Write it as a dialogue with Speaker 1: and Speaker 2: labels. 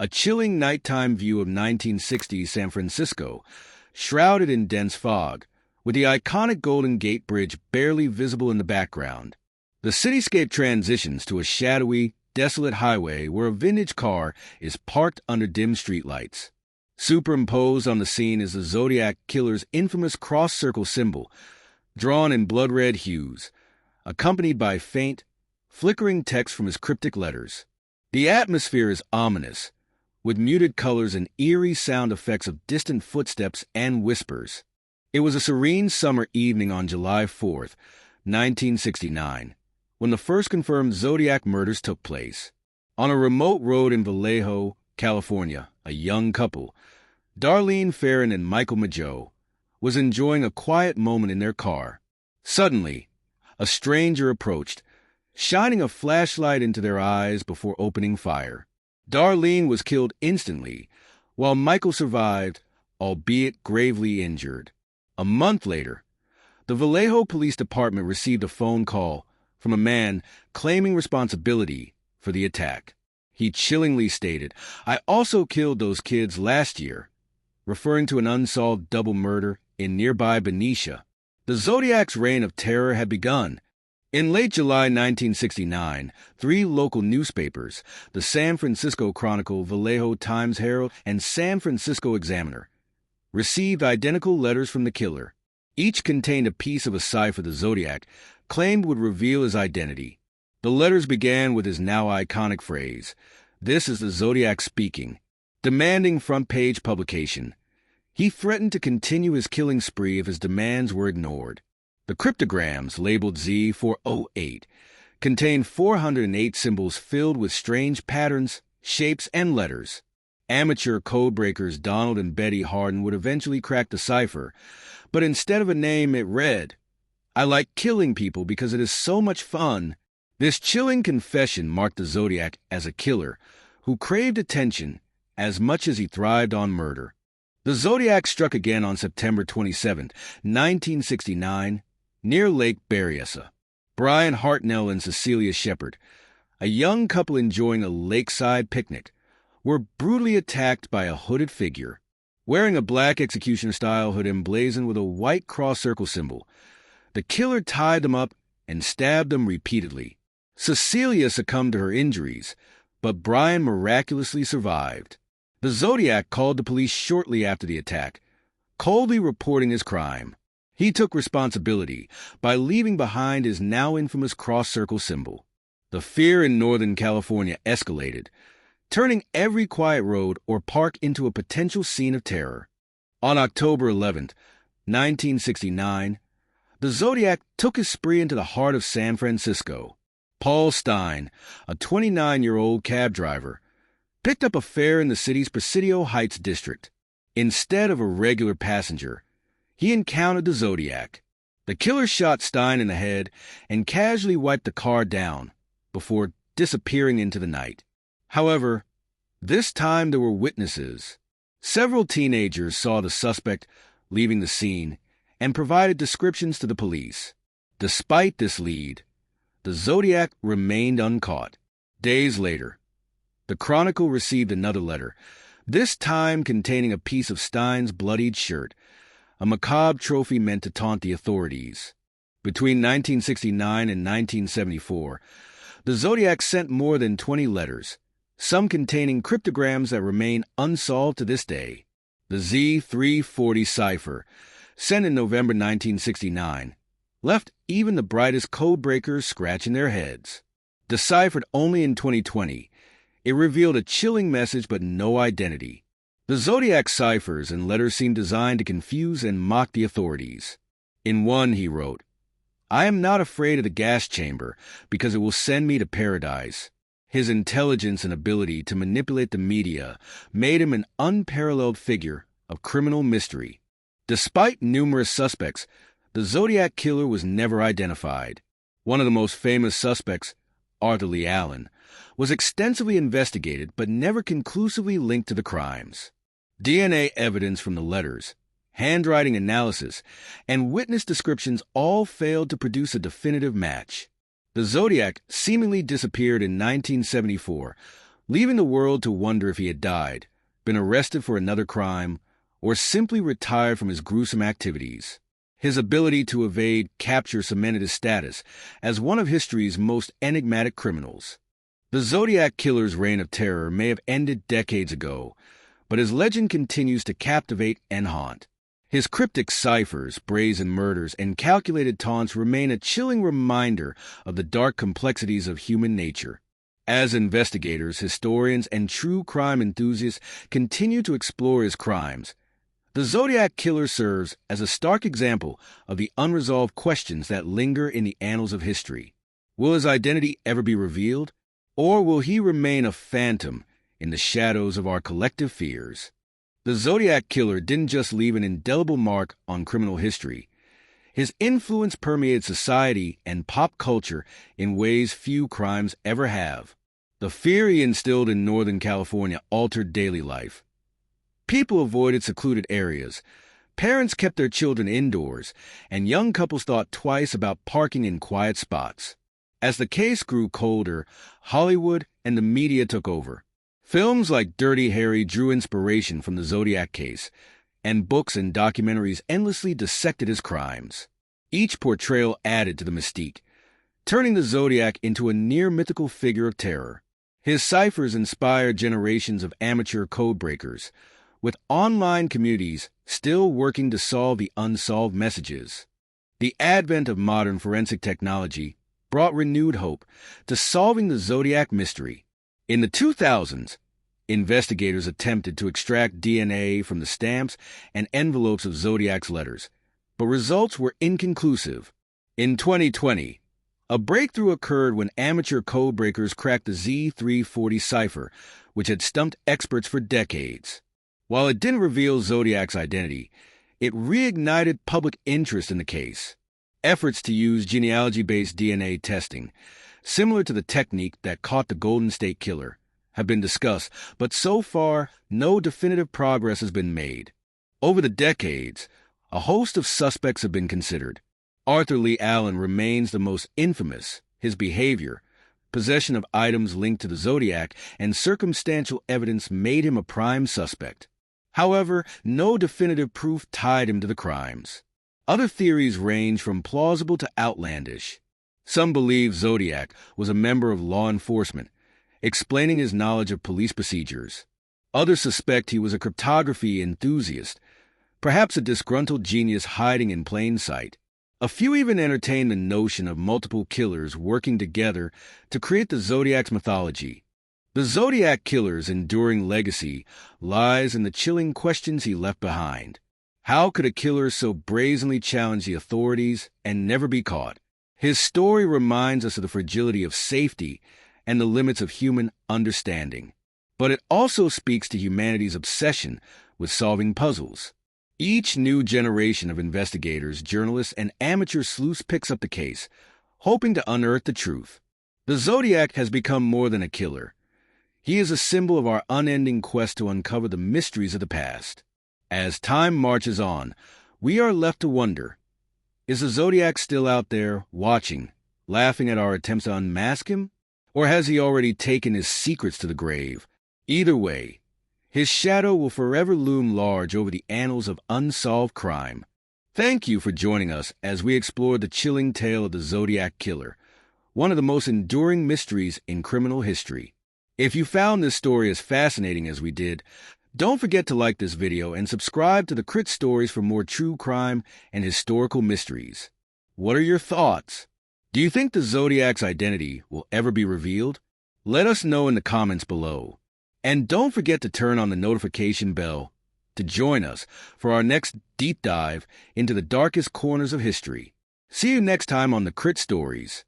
Speaker 1: A chilling nighttime view of 1960s San Francisco, shrouded in dense fog, with the iconic Golden Gate Bridge barely visible in the background. The cityscape transitions to a shadowy, desolate highway where a vintage car is parked under dim streetlights. Superimposed on the scene is the Zodiac Killer's infamous cross-circle symbol, drawn in blood-red hues, accompanied by faint, flickering text from his cryptic letters. The atmosphere is ominous, with muted colors and eerie sound effects of distant footsteps and whispers. It was a serene summer evening on July 4th, 1969, when the first confirmed Zodiac murders took place. On a remote road in Vallejo, California, a young couple, Darlene Ferrin and Michael Mageau, was enjoying a quiet moment in their car. Suddenly, a stranger approached, shining a flashlight into their eyes before opening fire. Darlene was killed instantly, while Michael survived, albeit gravely injured. A month later, the Vallejo Police Department received a phone call from a man claiming responsibility for the attack. He chillingly stated, "I also killed those kids last year," referring to an unsolved double murder in nearby Benicia. The Zodiac's reign of terror had begun. In late July 1969, 3 local newspapers, the San Francisco Chronicle, Vallejo Times-Herald, and San Francisco Examiner, received identical letters from the killer. Each contained a piece of a cipher the Zodiac claimed would reveal his identity. The letters began with his now iconic phrase, "This is the Zodiac speaking," demanding front-page publication. He threatened to continue his killing spree if his demands were ignored. The cryptograms, labeled Z408, contained 408 symbols filled with strange patterns, shapes, and letters. Amateur codebreakers Donald and Betty Harden would eventually crack the cipher, but instead of a name it read, "I like killing people because it is so much fun." This chilling confession marked the Zodiac as a killer who craved attention as much as he thrived on murder. The Zodiac struck again on September 27, 1969, near Lake Berryessa. Brian Hartnell and Cecilia Shepard, a young couple enjoying a lakeside picnic, were brutally attacked by a hooded figure. Wearing a black executioner-style hood emblazoned with a white cross-circle symbol, the killer tied them up and stabbed them repeatedly. Cecilia succumbed to her injuries, but Brian miraculously survived. The Zodiac called the police shortly after the attack, coldly reporting his crime. He took responsibility by leaving behind his now infamous cross-circle symbol. The fear in Northern California escalated, turning every quiet road or park into a potential scene of terror. On October 11, 1969, the Zodiac took his spree into the heart of San Francisco. Paul Stein, a 29-year-old cab driver, picked up a fare in the city's Presidio Heights district. Instead of a regular passenger, he encountered the Zodiac. The killer shot Stein in the head and casually wiped the car down before disappearing into the night. However, this time there were witnesses. Several teenagers saw the suspect leaving the scene and provided descriptions to the police. Despite this lead, the Zodiac remained uncaught. Days later, the Chronicle received another letter, this time containing a piece of Stein's bloodied shirt, a macabre trophy meant to taunt the authorities. Between 1969 and 1974, the Zodiac sent more than 20 letters, some containing cryptograms that remain unsolved to this day. The Z340 cipher, sent in November 1969, left even the brightest codebreakers scratching their heads. Deciphered only in 2020, it revealed a chilling message but no identity. The Zodiac ciphers and letters seemed designed to confuse and mock the authorities. In one, he wrote, "I am not afraid of the gas chamber because it will send me to paradise." His intelligence and ability to manipulate the media made him an unparalleled figure of criminal mystery. Despite numerous suspects, the Zodiac Killer was never identified. One of the most famous suspects, Arthur Lee Allen, was extensively investigated but never conclusively linked to the crimes. DNA evidence from the letters, handwriting analysis, and witness descriptions all failed to produce a definitive match. The Zodiac seemingly disappeared in 1974 leaving the world to wonder if he had died, been arrested for another crime, or simply retired from his gruesome activities. His ability to evade capture cemented his status as one of history's most enigmatic criminals. The Zodiac Killer's reign of terror may have ended decades ago, but his legend continues to captivate and haunt. His cryptic ciphers, brazen murders, and calculated taunts remain a chilling reminder of the dark complexities of human nature. As investigators, historians, and true crime enthusiasts continue to explore his crimes, the Zodiac Killer serves as a stark example of the unresolved questions that linger in the annals of history. Will his identity ever be revealed, or will he remain a phantom in the shadows of our collective fears? The Zodiac Killer didn't just leave an indelible mark on criminal history. His influence permeated society and pop culture in ways few crimes ever have. The fear he instilled in Northern California altered daily life. People avoided secluded areas, parents kept their children indoors, and young couples thought twice about parking in quiet spots. As the case grew colder, Hollywood and the media took over. Films like Dirty Harry drew inspiration from the Zodiac case, and books and documentaries endlessly dissected his crimes. Each portrayal added to the mystique, turning the Zodiac into a near-mythical figure of terror. His ciphers inspired generations of amateur codebreakers, with online communities still working to solve the unsolved messages. The advent of modern forensic technology brought renewed hope to solving the Zodiac mystery. In the 2000s, investigators attempted to extract DNA from the stamps and envelopes of Zodiac's letters, but results were inconclusive. In 2020, a breakthrough occurred when amateur codebreakers cracked the Z340 cipher, which had stumped experts for decades. While it didn't reveal Zodiac's identity, it reignited public interest in the case. Efforts to use genealogy-based DNA testing, similar to the technique that caught the Golden State Killer, have been discussed, but so far, no definitive progress has been made. Over the decades, a host of suspects have been considered. Arthur Lee Allen remains the most infamous. His behavior, possession of items linked to the Zodiac, and circumstantial evidence made him a prime suspect. However, no definitive proof tied him to the crimes. Other theories range from plausible to outlandish. Some believe Zodiac was a member of law enforcement, explaining his knowledge of police procedures. Others suspect he was a cryptography enthusiast, perhaps a disgruntled genius hiding in plain sight. A few even entertain the notion of multiple killers working together to create the Zodiac's mythology. The Zodiac Killer's enduring legacy lies in the chilling questions he left behind. How could a killer so brazenly challenge the authorities and never be caught? His story reminds us of the fragility of safety and the limits of human understanding. But it also speaks to humanity's obsession with solving puzzles. Each new generation of investigators, journalists, and amateur sleuths picks up the case, hoping to unearth the truth. The Zodiac has become more than a killer. He is a symbol of our unending quest to uncover the mysteries of the past. As time marches on, we are left to wonder, is the Zodiac still out there, watching, laughing at our attempts to unmask him? Or has he already taken his secrets to the grave? Either way, his shadow will forever loom large over the annals of unsolved crime. Thank you for joining us as we explore the chilling tale of the Zodiac Killer, one of the most enduring mysteries in criminal history. If you found this story as fascinating as we did, don't forget to like this video and subscribe to the Crit Stories for more true crime and historical mysteries. What are your thoughts? Do you think the Zodiac's identity will ever be revealed? Let us know in the comments below. And don't forget to turn on the notification bell to join us for our next deep dive into the darkest corners of history. See you next time on the Crit Stories.